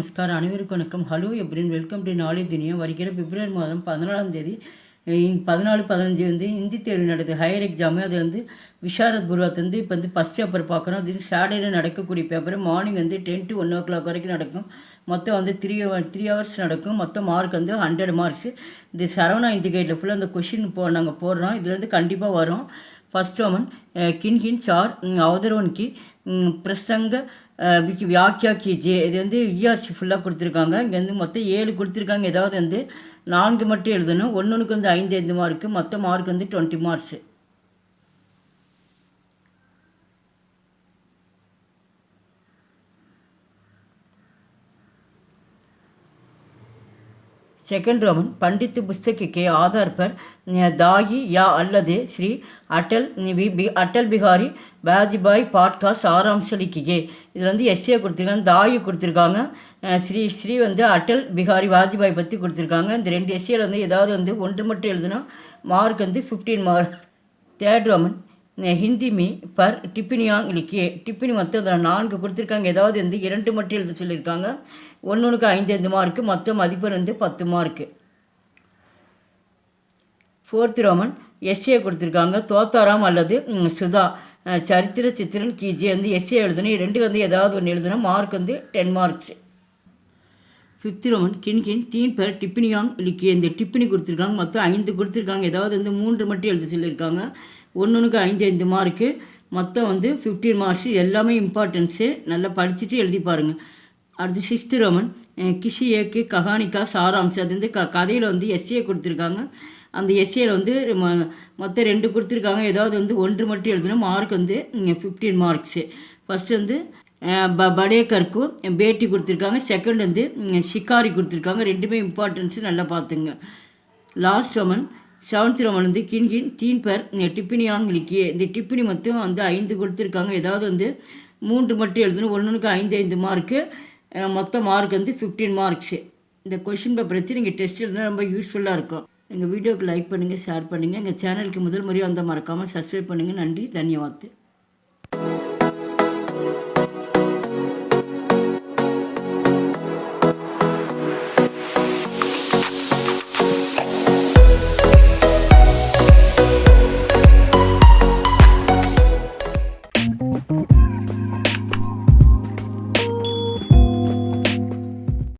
நமஸ்காரம். அனைவருக்கும் வணக்கம். ஹலோ எப்ரின், வெல்கம் டு நாலேஜ் துனியா. வருகிற பிப்ரவரி மாதம் 14ஆம் தேதி 14-15 ஹிந்தி தேர்வு நடக்குது. Higher exam. அது விஷாரத் குருவாத் இப்போ ஃபஸ்ட் பேப்பர் பார்க்குறோம். அது சாட்டர்டே நடக்கக்கூடிய பேப்பர். மார்னிங் 10 to 1 o'clock வரைக்கும் நடக்கும். மொத்தம் 3 hours நடக்கும். மொத்தம் மார்க் 100 மார்க்ஸ். இது சரவணா இந்திகேட்டில் ஃபுல்லாக அந்த கொஷின் நாங்கள் போடுறோம். இதுலேருந்து கண்டிப்பாக வரும். फर्स्ट वन किन किन चार अवतरण की प्रसंग व्याख्या कीजिए. இது இஆர்சி ஃபுல்லாக கொடுத்துருக்காங்க. இங்கே மொத்தம் 7 கொடுத்துருக்காங்க. ஏதாவது 4 மட்டும் எழுதணும். ஒன்றுக்கு 5 மார்க்கு. மொத்த மார்க் 20 மார்க்ஸ். सेकंड रोमन पंडित पुस्तक के आधार पर दाई या अल्लदे श्री अटल बिहारी वाजपेयी பாட்காஸ்ட் சாராம்சம் लिखिए. இதில் எஸ்ஏ கொடுத்துருக்காங்க, தாயு கொடுத்துருக்காங்க, ஸ்ரீ அட்டல் பிகாரி வாஜ்பாய் பற்றி கொடுத்துருக்காங்க. இந்த 2 எஸ்ஏல ஏதாவது 1 மட்டும் எழுதுனா mark 15 mark. Third Roman Hindi में पर टिप्पणियाँ लिखिए. टिप्पणी மொத்தம் 4 கொடுத்துருக்காங்க. ஏதாவது 2 மட்டும் எழுத சொல்லியிருக்காங்க. ஒன்றுக்கு 5 மார்க்கு. மொத்த மதிப்பு 10 மார்க்கு. ஃபோர்த் ரோமன் எஸ்ஏ கொடுத்துருக்காங்க. தோத்தாராம் அல்லது சுதா சரித்திர சித்திரன் கீஜே எஸ்ஏ எழுதணும். 2 ஏதாவது 1 எழுதுனா மார்க் 10 மார்க்ஸ். ஃபிஃப்த் ரோமன் கின் தீன் பேர் டிப்பினியாங் லிக்கிய. இந்த டிப்பினி கொடுத்துருக்காங்க. மொத்தம் 5 கொடுத்துருக்காங்க. ஏதாவது 3 மட்டும் எழுத சொல்லியிருக்காங்க. ஒன்றுக்கு 5 மார்க்கு. மொத்தம் 15 மார்க்ஸ். எல்லாமே இம்பார்ட்டன்ஸு. நல்லா படிச்சுட்டு எழுதி பாருங்கள். அடுத்து சிக்ஸ்த் ரோமன் கிஷி ஏக்கு கஹானிக்கா சாராம்சம். அது கதையில் எஸ்ஏ கொடுத்துருக்காங்க. அந்த எஸ்ஏல மொத்தம் 2 கொடுத்துருக்காங்க. ஏதாவது 1 மட்டும் எழுதணும். Mark 15 marks. ஃபஸ்ட்டு படேக்கருக்கும் பேட்டி கொடுத்துருக்காங்க. செகண்ட் ஷிகாரி கொடுத்துருக்காங்க. 2மே இம்பார்ட்டன்ஸு. நல்லா பார்த்துங்க. லாஸ்ட் ரோமன் செவன்த் ரோமன் கின் தீன் பேர் டிப்பினியாங் லிக்கியே. இந்த டிப்பினி மொத்தம் 5 கொடுத்துருக்காங்க. ஏதாவது 3 மட்டும் எழுதணும். ஒன்றுக்கு 5 மார்க்கு. மொத்த மார்க் 15 மார்க்ஸு. இந்த கொஷின் பேப்பர் வச்சு நீங்கள் டெஸ்ட் எழுதுனா ரொம்ப யூஸ்ஃபுல்லாக இருக்கும். எங்கள் வீடியோவுக்கு லைக் பண்ணுங்கள், ஷேர் பண்ணுங்கள். எங்கள் சேனலுக்கு முதல் முறையாக மறக்காமல் சப்ஸ்கிரைப் பண்ணுங்கள். நன்றி, தன்யவாத்.